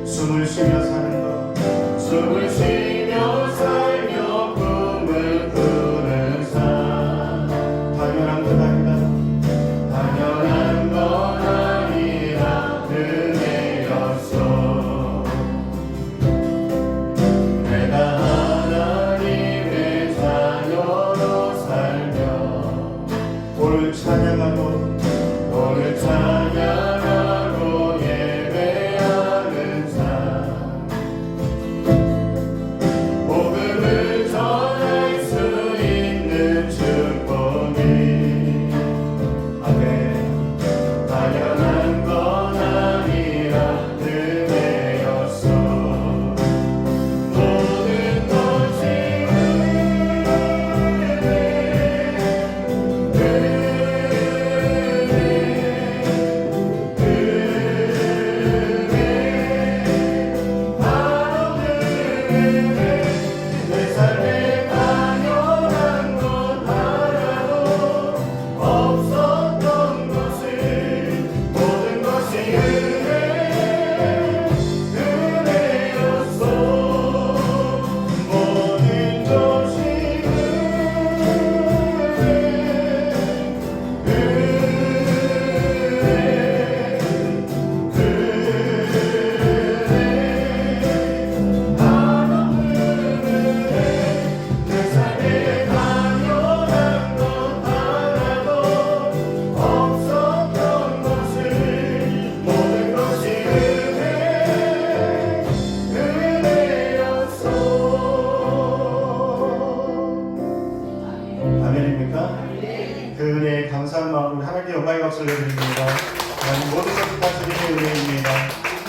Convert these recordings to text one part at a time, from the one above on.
숨을 쉬며 사는 것, 숨을 쉬며 살며 꿈을 꾸는 삶. 당연한 것 아니다, 당연한 건 아니라 은혜였어. 내가 하나님의 자녀로 살며 오늘 찬양하고 오늘 찬양하고 예배하는 삶. 복음을 전할 수 있는 축복이 아멘. 당연한 건 아니라 은혜였어. 모든 것이 내 삶에 당연한 것 하나도 없었던 것을 모든 것이 은혜였어. 모든 것이 내 삶에 당연한 것 하나도 없었던 것을 모든 것이 은혜였어. 아멘입니까? 그 은혜에 감사한 마음으로 하나님께 영광의 박수를 드립니다. 하나님 모든 것을 다스리는 은혜입니다.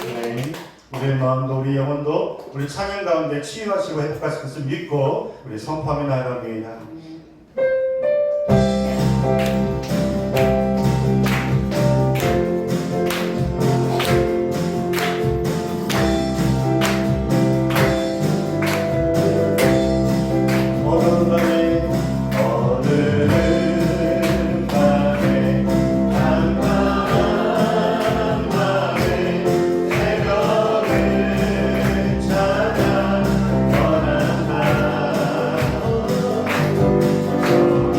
네. 우리의 마음도 우리 영혼도 우리 찬양 가운데 치유하시고 회복하실 것을 믿고 우리 선포하며 나아갑니다. 오늘은 밤에 깜깜한 밤에 새벽을 찾아 떠난다. 종일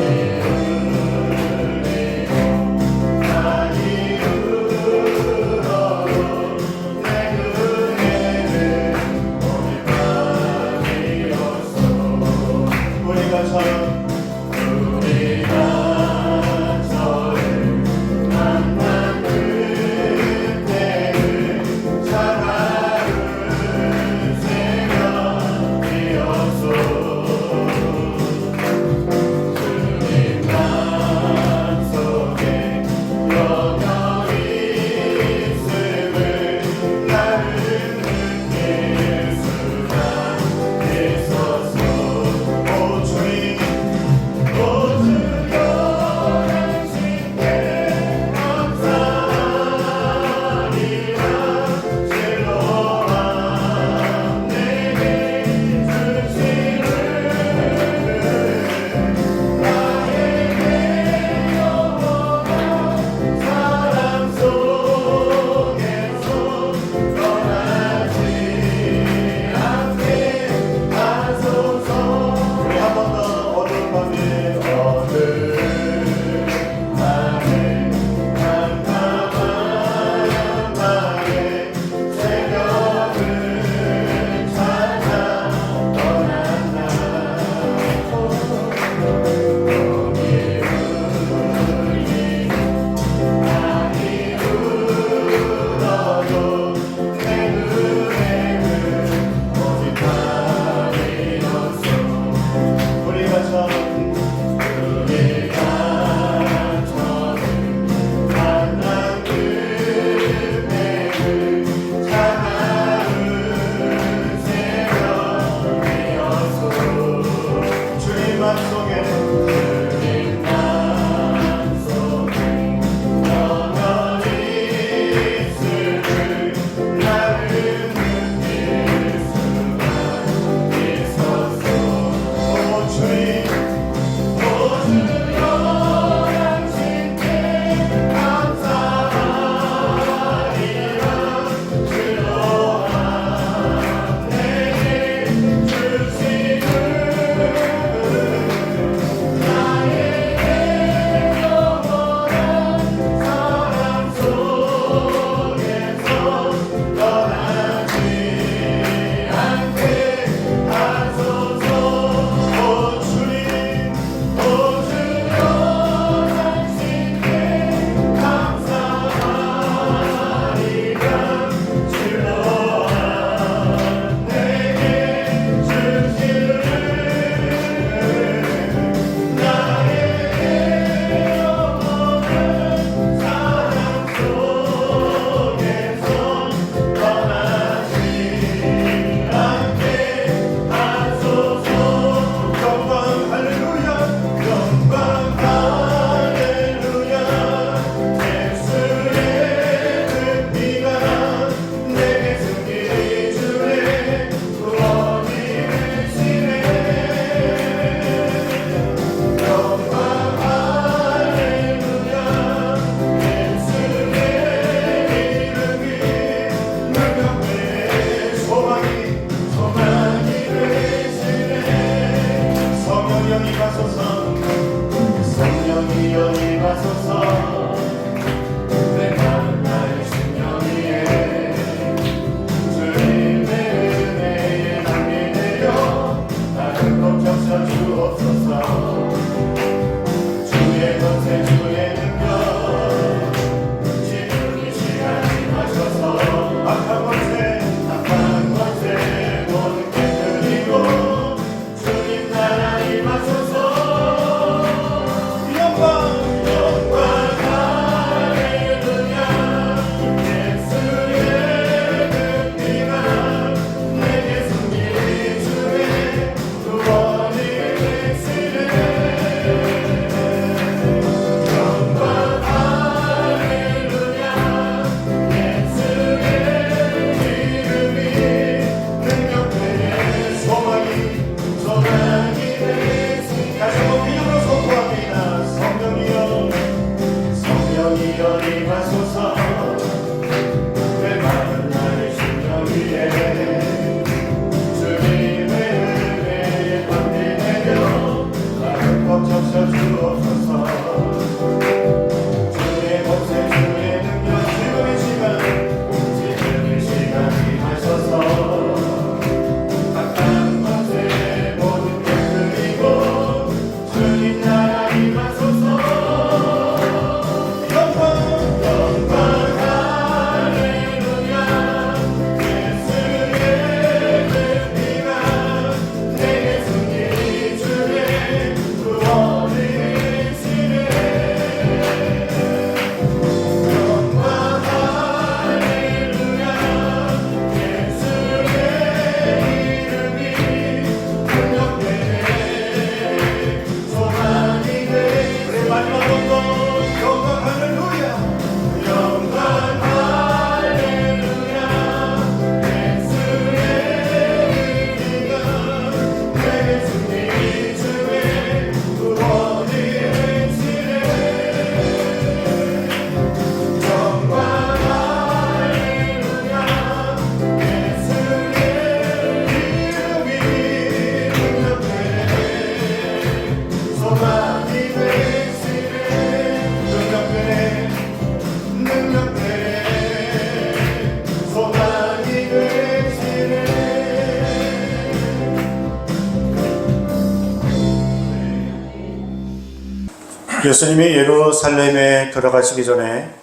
예수님이 예루살렘에 들어가시기 전에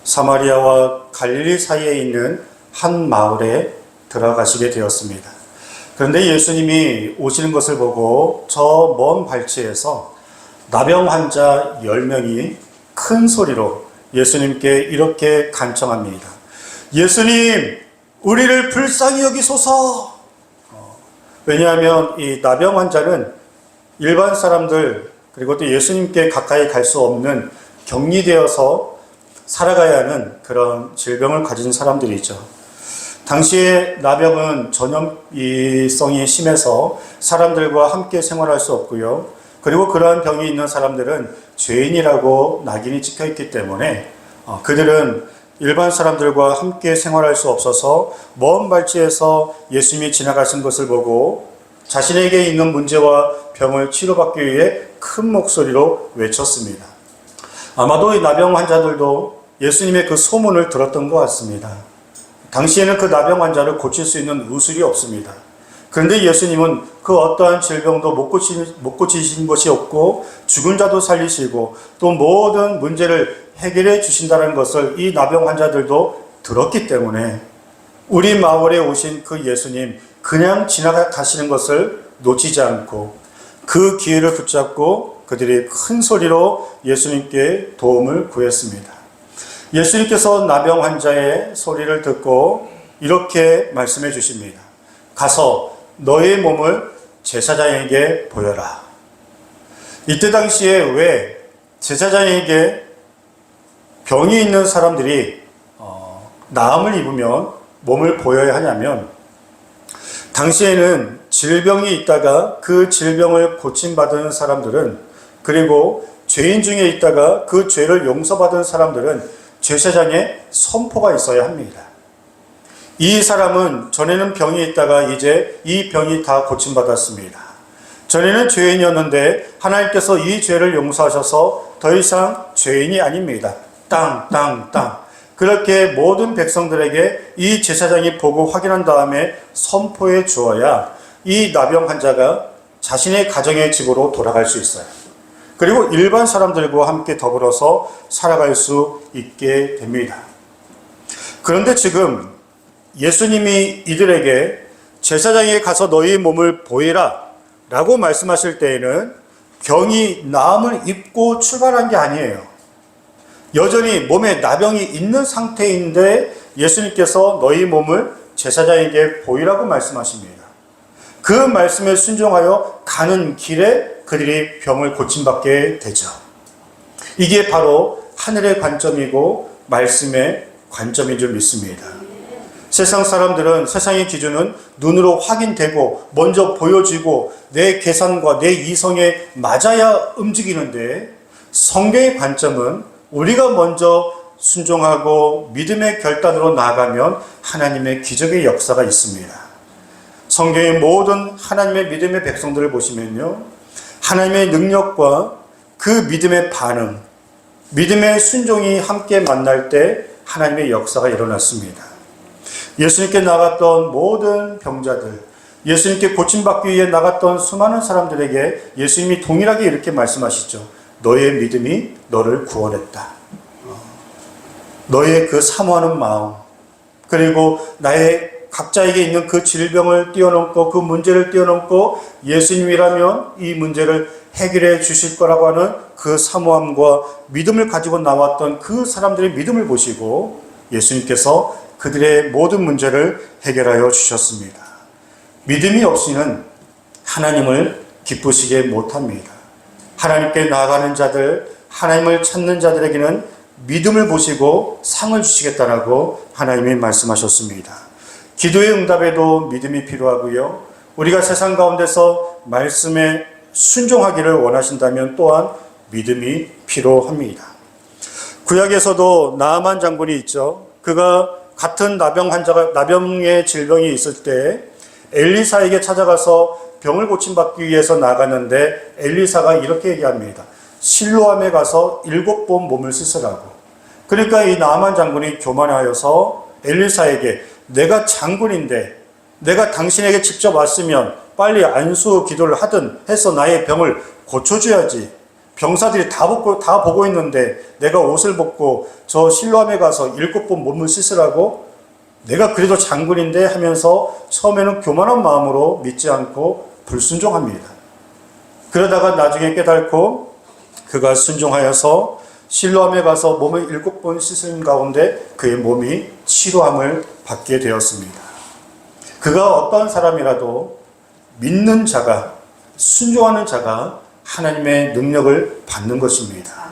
사마리아와 갈릴리 사이에 있는 한 마을에 들어가시게 되었습니다. 그런데 예수님이 오시는 것을 보고 저 먼 발치에서 나병 환자 10명이 큰 소리로 예수님께 이렇게 간청합니다. 예수님, 우리를 불쌍히 여기소서. 왜냐하면 이 나병 환자는 일반 사람들 그리고 또 예수님께 가까이 갈 수 없는 격리되어서 살아가야 하는 그런 질병을 가진 사람들이죠. 당시에 나병은 전염성이 심해서 사람들과 함께 생활할 수 없고요. 그리고 그러한 병이 있는 사람들은 죄인이라고 낙인이 찍혀 있기 때문에 그들은 일반 사람들과 함께 생활할 수 없어서 먼 발치에서 예수님이 지나가신 것을 보고 자신에게 있는 문제와 병을 치료받기 위해 큰 목소리로 외쳤습니다. 아마도 이 나병 환자들도 예수님의 그 소문을 들었던 것 같습니다. 당시에는 그 나병 환자를 고칠 수 있는 의술이 없습니다. 그런데 예수님은 그 어떠한 질병도 못 고치신 것이 없고 죽은 자도 살리시고 또 모든 문제를 해결해 주신다는 것을 이 나병 환자들도 들었기 때문에 우리 마을에 오신 그 예수님 그냥 지나가시는 것을 놓치지 않고 그 기회를 붙잡고 그들이 큰 소리로 예수님께 도움을 구했습니다. 예수님께서 나병 환자의 소리를 듣고 이렇게 말씀해 주십니다. 가서 너의 몸을 제사장에게 보여라. 이때 당시에 왜 제사장에게 병이 있는 사람들이 나음을 입으면 몸을 보여야 하냐면 당시에는 질병이 있다가 그 질병을 고침받은 사람들은 그리고 죄인 중에 있다가 그 죄를 용서받은 사람들은 제사장에 선포가 있어야 합니다. 이 사람은 전에는 병이 있다가 이제 이 병이 다 고침받았습니다. 전에는 죄인이었는데 하나님께서 이 죄를 용서하셔서 더 이상 죄인이 아닙니다. 땅. 그렇게 모든 백성들에게 이 제사장이 보고 확인한 다음에 선포해 주어야 이 나병 환자가 자신의 가정의 집으로 돌아갈 수 있어요. 그리고 일반 사람들과 함께 더불어서 살아갈 수 있게 됩니다. 그런데 지금 예수님이 이들에게 제사장에 가서 너희 몸을 보이라 라고 말씀하실 때에는 병이 나음을 입고 출발한 게 아니에요. 여전히 몸에 나병이 있는 상태인데 예수님께서 너희 몸을 제사장에게 보이라고 말씀하십니다. 그 말씀에 순종하여 가는 길에 그들이 병을 고침받게 되죠. 이게 바로 하늘의 관점이고 말씀의 관점인 줄 믿습니다. 세상 사람들은 세상의 기준은 눈으로 확인되고 먼저 보여지고 내 계산과 내 이성에 맞아야 움직이는데 성경의 관점은 우리가 먼저 순종하고 믿음의 결단으로 나아가면 하나님의 기적의 역사가 있습니다. 성경의 모든 하나님의 믿음의 백성들을 보시면요, 하나님의 능력과 그 믿음의 반응, 믿음의 순종이 함께 만날 때 하나님의 역사가 일어났습니다. 예수님께 나갔던 모든 병자들, 예수님께 고침받기 위해 나갔던 수많은 사람들에게 예수님이 동일하게 이렇게 말씀하시죠. 너의 믿음이 너를 구원했다. 너의 그 사모하는 마음, 그리고 나의 각자에게 있는 그 질병을 뛰어넘고 그 문제를 뛰어넘고 예수님이라면 이 문제를 해결해 주실 거라고 하는 그 사모함과 믿음을 가지고 나왔던 그 사람들의 믿음을 보시고 예수님께서 그들의 모든 문제를 해결하여 주셨습니다. 믿음이 없이는 하나님을 기쁘시게 못합니다. 하나님께 나아가는 자들, 하나님을 찾는 자들에게는 믿음을 보시고 상을 주시겠다라고 하나님이 말씀하셨습니다. 기도의 응답에도 믿음이 필요하고요. 우리가 세상 가운데서 말씀에 순종하기를 원하신다면 또한 믿음이 필요합니다. 구약에서도 나아만 장군이 있죠. 그가 같은 나병의 질병이 있을 때 엘리사에게 찾아가서 병을 고침받기 위해서 나갔는데 엘리사가 이렇게 얘기합니다. 실로암에 가서 7번 몸을 씻으라고. 그러니까 이 나아만 장군이 교만하여서 엘리사에게 내가 장군인데 내가 당신에게 직접 왔으면 빨리 안수 기도를 하든 해서 나의 병을 고쳐줘야지. 병사들이 다 보고 있는데 내가 옷을 벗고 저 실로암에 가서 7번 몸을 씻으라고? 내가 그래도 장군인데 하면서 처음에는 교만한 마음으로 믿지 않고 불순종합니다. 그러다가 나중에 깨닫고 그가 순종하여서 실로암에 가서 몸을 7번 씻은 가운데 그의 몸이 치료함을 받게 되었습니다. 그가 어떤 사람이라도 믿는 자가, 순종하는 자가 하나님의 능력을 받는 것입니다.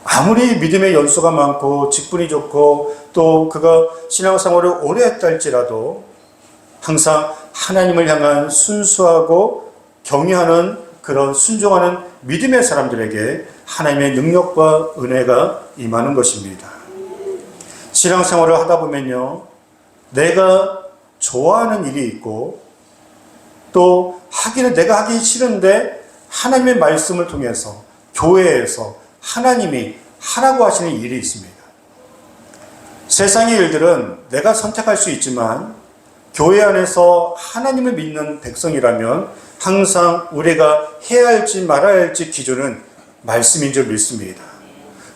아무리 믿음의 연수가 많고 직분이 좋고 또 그가 신앙생활을 오래 했다 할지라도 항상 하나님을 향한 순수하고 경외하는 그런 순종하는 믿음의 사람들에게 하나님의 능력과 은혜가 임하는 것입니다. 신앙생활을 하다 보면요, 내가 좋아하는 일이 있고 또 내가 하기 싫은데 하나님의 말씀을 통해서 교회에서 하나님이 하라고 하시는 일이 있습니다. 세상의 일들은 내가 선택할 수 있지만 교회 안에서 하나님을 믿는 백성이라면 항상 우리가 해야 할지 말아야 할지 기준은 말씀인 줄 믿습니다.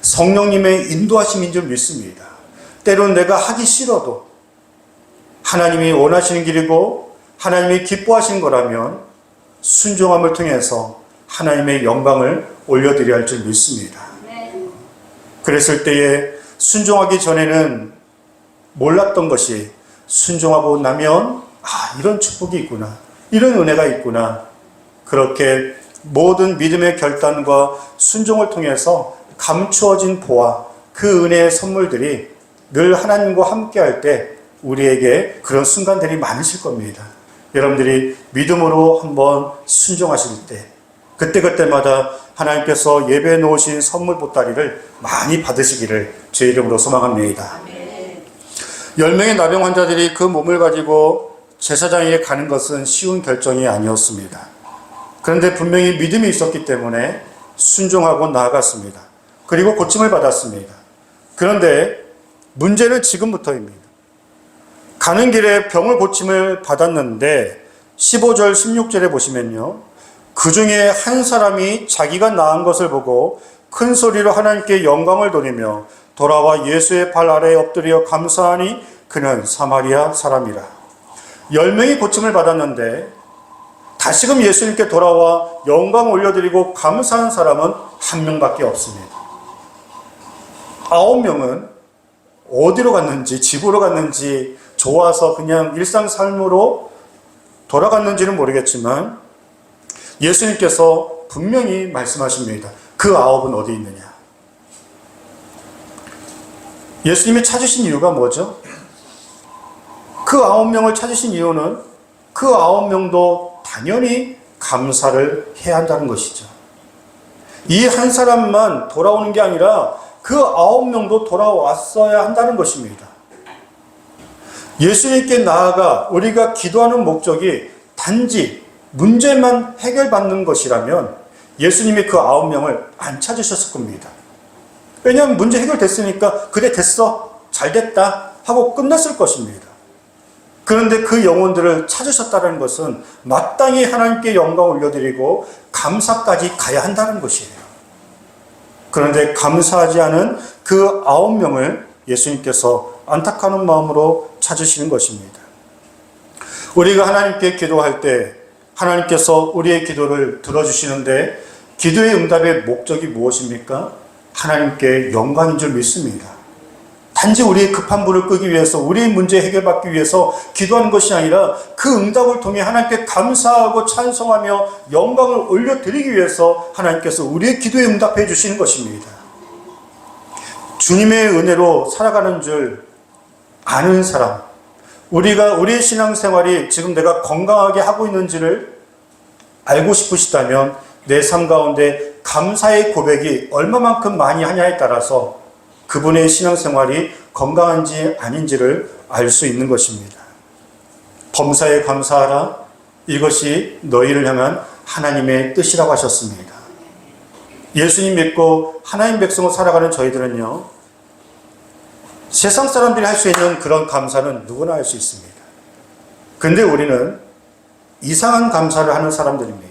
성령님의 인도하심인 줄 믿습니다. 때로는 내가 하기 싫어도 하나님이 원하시는 길이고 하나님이 기뻐하시는 거라면 순종함을 통해서 하나님의 영광을 올려드려야 할 줄 믿습니다. 그랬을 때에 순종하기 전에는 몰랐던 것이 순종하고 나면 이런 축복이 있구나, 이런 은혜가 있구나, 그렇게 모든 믿음의 결단과 순종을 통해서 감추어진 보화, 그 은혜의 선물들이 늘 하나님과 함께 할 때 우리에게 그런 순간들이 많으실 겁니다. 여러분들이 믿음으로 한번 순종하실 때 그때마다 하나님께서 예배해 놓으신 선물 보따리를 많이 받으시기를 제 이름으로 소망합니다. 10명의 나병 환자들이 그 몸을 가지고 제사장에게 가는 것은 쉬운 결정이 아니었습니다. 그런데 분명히 믿음이 있었기 때문에 순종하고 나아갔습니다. 그리고 고침을 받았습니다. 그런데 문제는 지금부터입니다. 가는 길에 병을 고침을 받았는데 15절 16절에 보시면요, 그 중에 한 사람이 자기가 나은 것을 보고 큰 소리로 하나님께 영광을 돌리며 돌아와 예수의 발 아래에 엎드려 감사하니 그는 사마리아 사람이라. 10명이 고침을 받았는데 다시금 예수님께 돌아와 영광 올려드리고 감사한 사람은 한 명밖에 없습니다. 9명은 어디로 갔는지, 집으로 갔는지, 좋아서 그냥 일상 삶으로 돌아갔는지는 모르겠지만 예수님께서 분명히 말씀하십니다. 그 9은 어디 있느냐? 예수님이 찾으신 이유가 뭐죠? 그 9명을 찾으신 이유는 그 9명도 당연히 감사를 해야 한다는 것이죠. 이 한 사람만 돌아오는 게 아니라 그 9명도 돌아왔어야 한다는 것입니다. 예수님께 나아가 우리가 기도하는 목적이 단지 문제만 해결받는 것이라면 예수님이 그 9명을 안 찾으셨을 겁니다. 왜냐하면 문제 해결됐으니까 그래 됐어, 잘 됐다 하고 끝났을 것입니다. 그런데 그 영혼들을 찾으셨다는 것은 마땅히 하나님께 영광 올려드리고 감사까지 가야 한다는 것이에요. 그런데 감사하지 않은 그 9명을 예수님께서 안타까운 마음으로 찾으시는 것입니다. 우리가 하나님께 기도할 때 하나님께서 우리의 기도를 들어주시는데 기도의 응답의 목적이 무엇입니까? 하나님께 영광인 줄 믿습니다. 단지 우리의 급한 불을 끄기 위해서, 우리의 문제 해결받기 위해서 기도하는 것이 아니라 그 응답을 통해 하나님께 감사하고 찬송하며 영광을 올려드리기 위해서 하나님께서 우리의 기도에 응답해 주시는 것입니다. 주님의 은혜로 살아가는 줄 아는 사람, 우리의 신앙생활이 지금 내가 건강하게 하고 있는지를 알고 싶으시다면 내 삶 가운데 감사의 고백이 얼마만큼 많이 하냐에 따라서 그분의 신앙생활이 건강한지 아닌지를 알 수 있는 것입니다. 범사에 감사하라, 이것이 너희를 향한 하나님의 뜻이라고 하셨습니다. 예수님 믿고 하나님 백성으로 살아가는 저희들은요, 세상 사람들이 할 수 있는 그런 감사는 누구나 할 수 있습니다. 근데 우리는 이상한 감사를 하는 사람들입니다.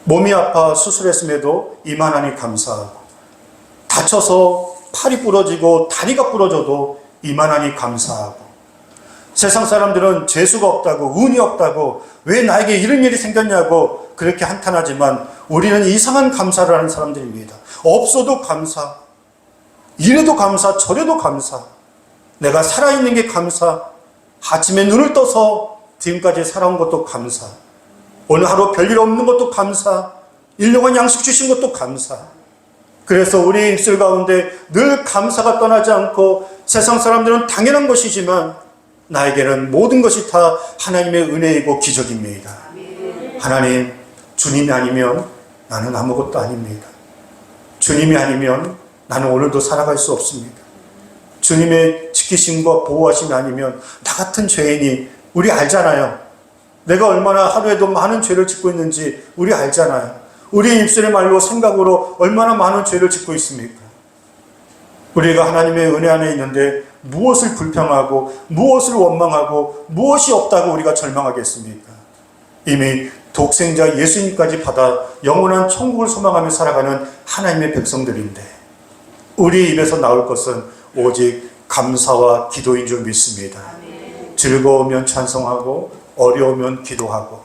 몸이 아파 수술했음에도 이만하니 감사하고, 다쳐서 팔이 부러지고 다리가 부러져도 이만하니 감사하고, 세상 사람들은 재수가 없다고, 운이 없다고, 왜 나에게 이런 일이 생겼냐고 그렇게 한탄하지만 우리는 이상한 감사를 하는 사람들입니다. 없어도 감사, 이래도 감사, 저래도 감사, 내가 살아있는 게 감사, 아침에 눈을 떠서 지금까지 살아온 것도 감사, 오늘 하루 별일 없는 것도 감사, 일용할 양식 주신 것도 감사. 그래서 우리 입술 가운데 늘 감사가 떠나지 않고, 세상 사람들은 당연한 것이지만 나에게는 모든 것이 다 하나님의 은혜이고 기적입니다. 하나님, 주님이 아니면 나는 아무것도 아닙니다. 주님이 아니면 나는 오늘도 살아갈 수 없습니다. 주님의 지키심과 보호하심이 아니면 나 같은 죄인이, 우리 알잖아요. 내가 얼마나 하루에도 많은 죄를 짓고 있는지 우리 알잖아요. 우리 입술의 말로 생각으로 얼마나 많은 죄를 짓고 있습니까? 우리가 하나님의 은혜 안에 있는데 무엇을 불평하고 무엇을 원망하고 무엇이 없다고 우리가 절망하겠습니까? 이미 독생자 예수님까지 받아 영원한 천국을 소망하며 살아가는 하나님의 백성들인데, 우리 입에서 나올 것은 오직 감사와 기도인 줄 믿습니다. 즐거우면 찬송하고 어려우면 기도하고,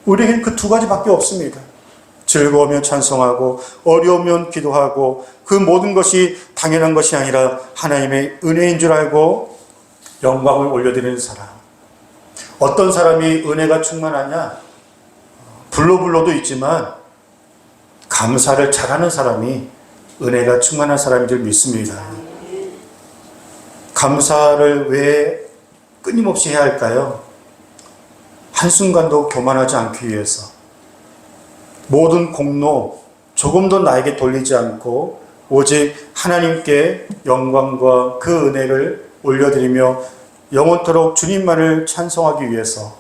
우리에겐 그 두 가지밖에 없습니다. 즐거우면 찬송하고 어려우면 기도하고, 그 모든 것이 당연한 것이 아니라 하나님의 은혜인 줄 알고 영광을 올려드리는 사람. 어떤 사람이 은혜가 충만하냐? 불로불로도 있지만 감사를 잘하는 사람이 은혜가 충만한 사람인 줄 믿습니다. 감사를 왜 끊임없이 해야 할까요? 한순간도 교만하지 않기 위해서, 모든 공로 조금도 나에게 돌리지 않고 오직 하나님께 영광과 그 은혜를 올려드리며 영원토록 주님만을 찬송하기 위해서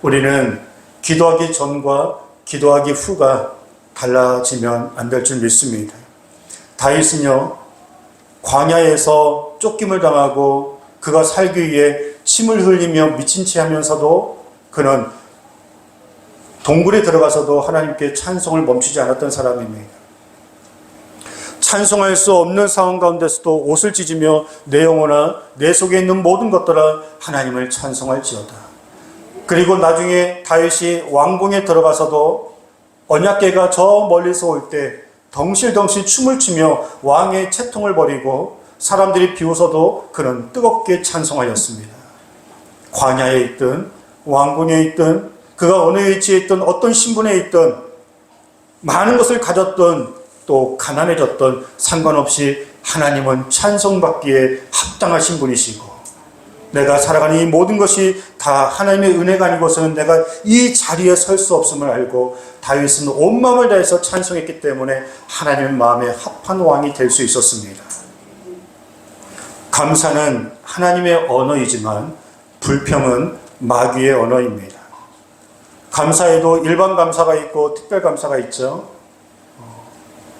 우리는 기도하기 전과 기도하기 후가 달라지면 안 될 줄 믿습니다. 다윗은요, 광야에서 쫓김을 당하고 그가 살기 위해 침을 흘리며 미친 채 하면서도 그는 동굴에 들어가서도 하나님께 찬송을 멈추지 않았던 사람입니다. 찬송할 수 없는 상황 가운데서도 옷을 찢으며 내 영혼아 내 속에 있는 모든 것들아 하나님을 찬송할지어다. 그리고 나중에 다윗이 왕궁에 들어가서도 언약궤가 저 멀리서 올 때 덩실덩실 춤을 추며 왕의 채통을 버리고 사람들이 비웃어도 그는 뜨겁게 찬송하였습니다. 광야에 있든 왕궁에 있든 그가 어느 위치에 있든 어떤 신분에 있든 많은 것을 가졌든 또 가난해졌든 상관없이 하나님은 찬송받기에 합당하신 분이시고, 내가 살아가는 이 모든 것이 다 하나님의 은혜가 아니고서는 내가 이 자리에 설 수 없음을 알고 다윗은 온 마음을 다해서 찬송했기 때문에 하나님의 마음에 합한 왕이 될 수 있었습니다. 감사는 하나님의 언어이지만 불평은 마귀의 언어입니다. 감사에도 일반 감사가 있고 특별 감사가 있죠.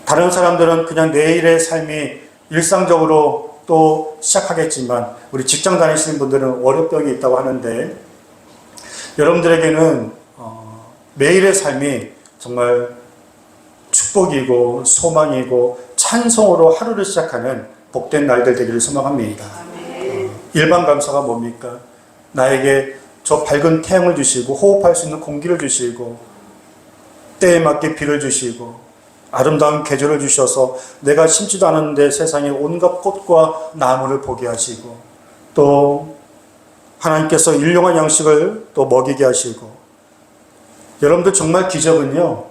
다른 사람들은 그냥 내일의 삶이 일상적으로 또 시작하겠지만 우리 직장 다니시는 분들은 월요병이 있다고 하는데, 여러분들에게는 매일의 삶이 정말 축복이고 소망이고 찬송으로 하루를 시작하는 복된 날들 되기를 소망합니다. 일반 감사가 뭡니까? 나에게 저 밝은 태양을 주시고 호흡할 수 있는 공기를 주시고 때에 맞게 비를 주시고 아름다운 계절을 주셔서 내가 심지도 않았는데 세상에 온갖 꽃과 나무를 보게 하시고, 또 하나님께서 일용할 양식을 또 먹이게 하시고, 여러분들 정말 기적은요,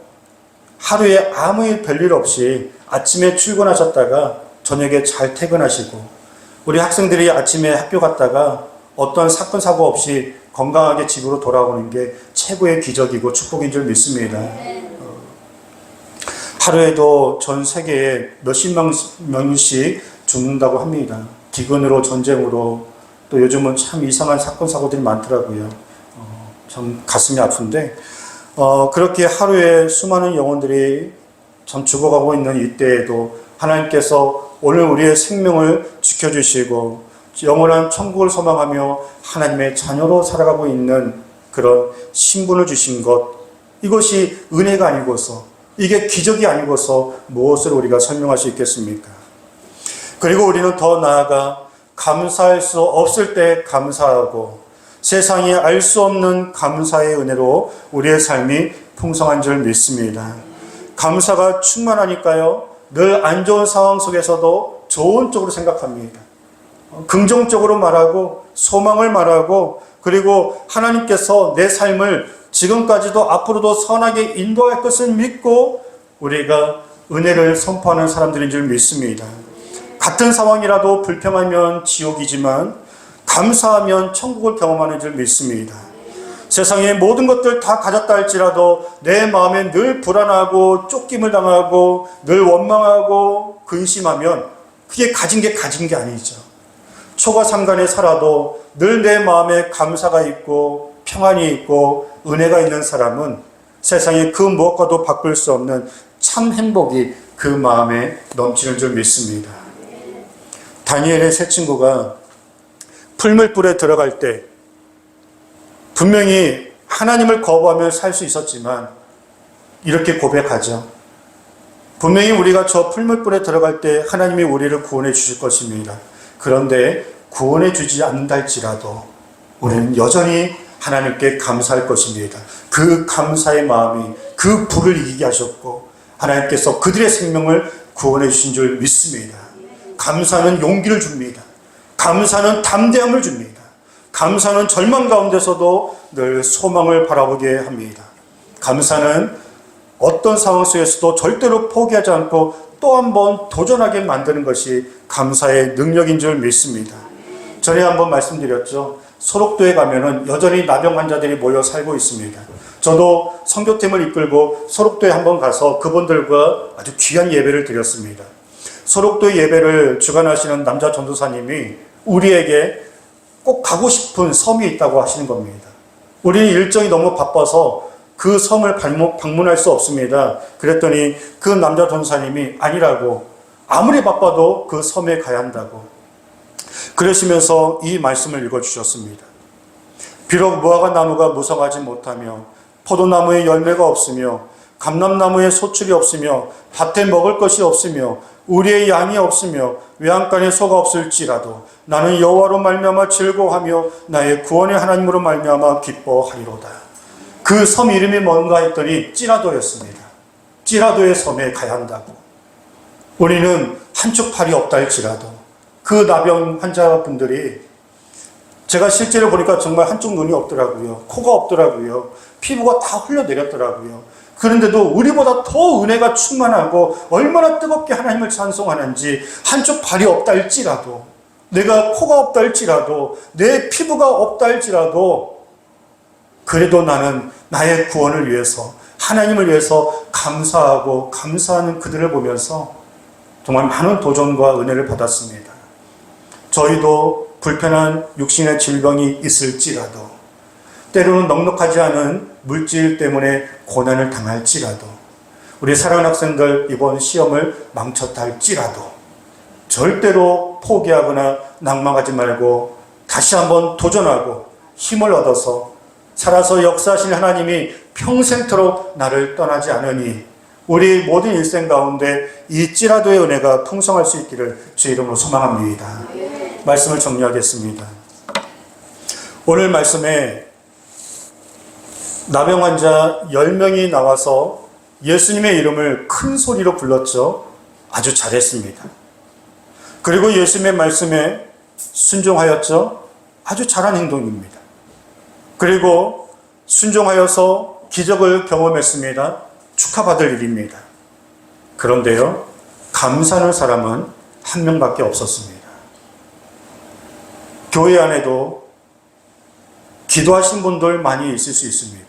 하루에 아무 별일 없이 아침에 출근하셨다가 저녁에 잘 퇴근하시고, 우리 학생들이 아침에 학교 갔다가 어떤 사건 사고 없이 건강하게 집으로 돌아오는 게 최고의 기적이고 축복인 줄 믿습니다. 하루에도 전 세계에 몇십만 명씩 죽는다고 합니다. 기근으로, 전쟁으로, 또 요즘은 참 이상한 사건 사고들이 많더라고요. 참 가슴이 아픈데, 그렇게 하루에 수많은 영혼들이 참 죽어가고 있는 이때에도 하나님께서 오늘 우리의 생명을 지켜주시고 영원한 천국을 소망하며 하나님의 자녀로 살아가고 있는 그런 신분을 주신 것, 이것이 은혜가 아니고서, 이게 기적이 아니고서 무엇을 우리가 설명할 수 있겠습니까? 그리고 우리는 더 나아가 감사할 수 없을 때 감사하고 세상이 알 수 없는 감사의 은혜로 우리의 삶이 풍성한 줄 믿습니다. 감사가 충만하니까요, 늘 안 좋은 상황 속에서도 좋은 쪽으로 생각합니다. 긍정적으로 말하고 소망을 말하고, 그리고 하나님께서 내 삶을 지금까지도 앞으로도 선하게 인도할 것을 믿고 우리가 은혜를 선포하는 사람들인 줄 믿습니다. 같은 상황이라도 불평하면 지옥이지만 감사하면 천국을 경험하는 줄 믿습니다. 세상의 모든 것들 다 가졌다 할지라도 내 마음에 늘 불안하고 쫓김을 당하고 늘 원망하고 근심하면 그게 가진 게 아니죠. 초과 상간에 살아도 늘 내 마음에 감사가 있고 평안이 있고 은혜가 있는 사람은 세상에 그 무엇과도 바꿀 수 없는 참 행복이 그 마음에 넘치는 줄 믿습니다. 다니엘의 세 친구가 풀물불에 들어갈 때 분명히 하나님을 거부하며 살 수 있었지만 이렇게 고백하죠. 분명히 우리가 저 풀물불에 들어갈 때 하나님이 우리를 구원해 주실 것입니다. 그런데 구원해 주지 않는다 할지라도 우리는 여전히 하나님께 감사할 것입니다. 그 감사의 마음이 그 불을 이기게 하셨고 하나님께서 그들의 생명을 구원해 주신 줄 믿습니다. 감사는 용기를 줍니다. 감사는 담대함을 줍니다. 감사는 절망 가운데서도 늘 소망을 바라보게 합니다. 감사는 어떤 상황 속에서도 절대로 포기하지 않고 또 한 번 도전하게 만드는 것이 감사의 능력인 줄 믿습니다. 전에 한번 말씀드렸죠. 소록도에 가면은 여전히 나병 환자들이 모여 살고 있습니다. 저도 선교팀을 이끌고 소록도에 한번 가서 그분들과 아주 귀한 예배를 드렸습니다. 소록도의 예배를 주관하시는 남자 전도사님이 우리에게 꼭 가고 싶은 섬이 있다고 하시는 겁니다. 우리는 일정이 너무 바빠서 그 섬을 방문할 수 없습니다. 그랬더니 그 남자 전도사님이 아니라고, 아무리 바빠도 그 섬에 가야 한다고 그러시면서 이 말씀을 읽어주셨습니다. 비록 무화과 나무가 무성하지 못하며 포도나무에 열매가 없으며 감람나무에 소출이 없으며 밭에 먹을 것이 없으며 우리의 양이 없으며 외양간에 소가 없을지라도 나는 여호와로 말미암아 즐거워하며 나의 구원의 하나님으로 말미암아 기뻐하리로다. 그 섬 이름이 뭔가 했더니 찌라도였습니다. 찌라도의 섬에 가야 한다고. 우리는 한쪽 팔이 없다 할지라도 그 나병 환자분들이, 제가 실제로 보니까 정말 한쪽 눈이 없더라고요. 코가 없더라고요. 피부가 다 흘러내렸더라고요. 그런데도 우리보다 더 은혜가 충만하고 얼마나 뜨겁게 하나님을 찬송하는지, 한쪽 발이 없다 할지라도, 내가 코가 없다 할지라도, 내 피부가 없다 할지라도 그래도 나는 나의 구원을 위해서, 하나님을 위해서 감사하고 감사하는 그들을 보면서 정말 많은 도전과 은혜를 받았습니다. 저희도 불편한 육신의 질병이 있을지라도, 때로는 넉넉하지 않은 물질 때문에 고난을 당할지라도, 우리 사랑하는 학생들 이번 시험을 망쳤다 할지라도 절대로 포기하거나 낭망하지 말고 다시 한번 도전하고 힘을 얻어서 살아서 역사하신 하나님이 평생토록 나를 떠나지 않으니 우리 모든 일생 가운데 이 찌라도의 은혜가 풍성할 수 있기를 주의 이름으로 소망합니다. 말씀을 정리하겠습니다. 오늘 말씀에 나병 환자 10명이 나와서 예수님의 이름을 큰 소리로 불렀죠. 아주 잘했습니다. 그리고 예수님의 말씀에 순종하였죠. 아주 잘한 행동입니다. 그리고 순종하여서 기적을 경험했습니다. 축하받을 일입니다. 그런데요, 감사하는 사람은 한 명밖에 없었습니다. 교회 안에도 기도하신 분들 많이 있을 수 있습니다.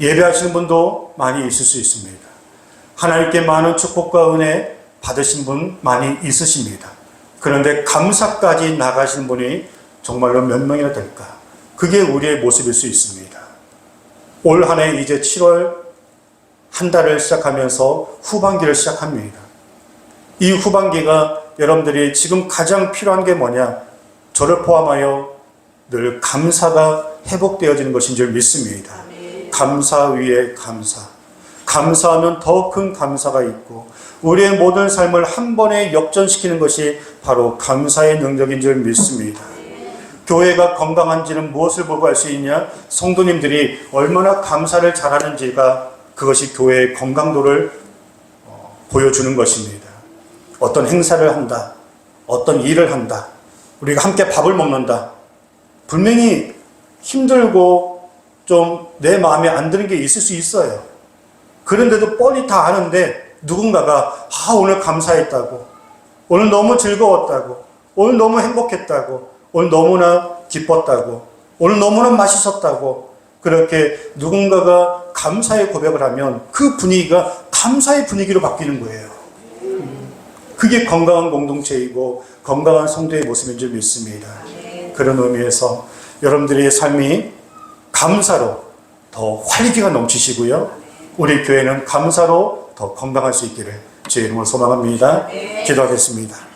예배하시는 분도 많이 있을 수 있습니다. 하나님께 많은 축복과 은혜 받으신 분 많이 있으십니다. 그런데 감사까지 나가신 분이 정말로 몇 명이나 될까? 그게 우리의 모습일 수 있습니다. 올 한 해 이제 7월 한 달을 시작하면서 후반기를 시작합니다. 이 후반기가 여러분들이 지금 가장 필요한 게 뭐냐? 저를 포함하여 늘 감사가 회복되어지는 것인 줄 믿습니다. 감사 위에 감사. 감사하면 더 큰 감사가 있고 우리의 모든 삶을 한 번에 역전시키는 것이 바로 감사의 능력인 줄 믿습니다. 교회가 건강한지는 무엇을 보고 알 수 있냐? 성도님들이 얼마나 감사를 잘하는지가 그것이 교회의 건강도를 보여주는 것입니다. 어떤 행사를 한다. 어떤 일을 한다. 우리가 함께 밥을 먹는다. 분명히 힘들고 좀 내 마음에 안 드는 게 있을 수 있어요. 그런데도 뻔히 다 아는데 누군가가 오늘 감사했다고, 오늘 너무 즐거웠다고, 오늘 너무 행복했다고, 오늘 너무나 기뻤다고, 오늘 너무나 맛있었다고 그렇게 누군가가 감사의 고백을 하면 그 분위기가 감사의 분위기로 바뀌는 거예요. 그게 건강한 공동체이고 건강한 성도의 모습인 줄 믿습니다. 그런 의미에서 여러분들의 삶이 감사로 더 활기가 넘치시고요. 우리 교회는 감사로 더 건강할 수 있기를 주의 이름으로 소망합니다. 기도하겠습니다.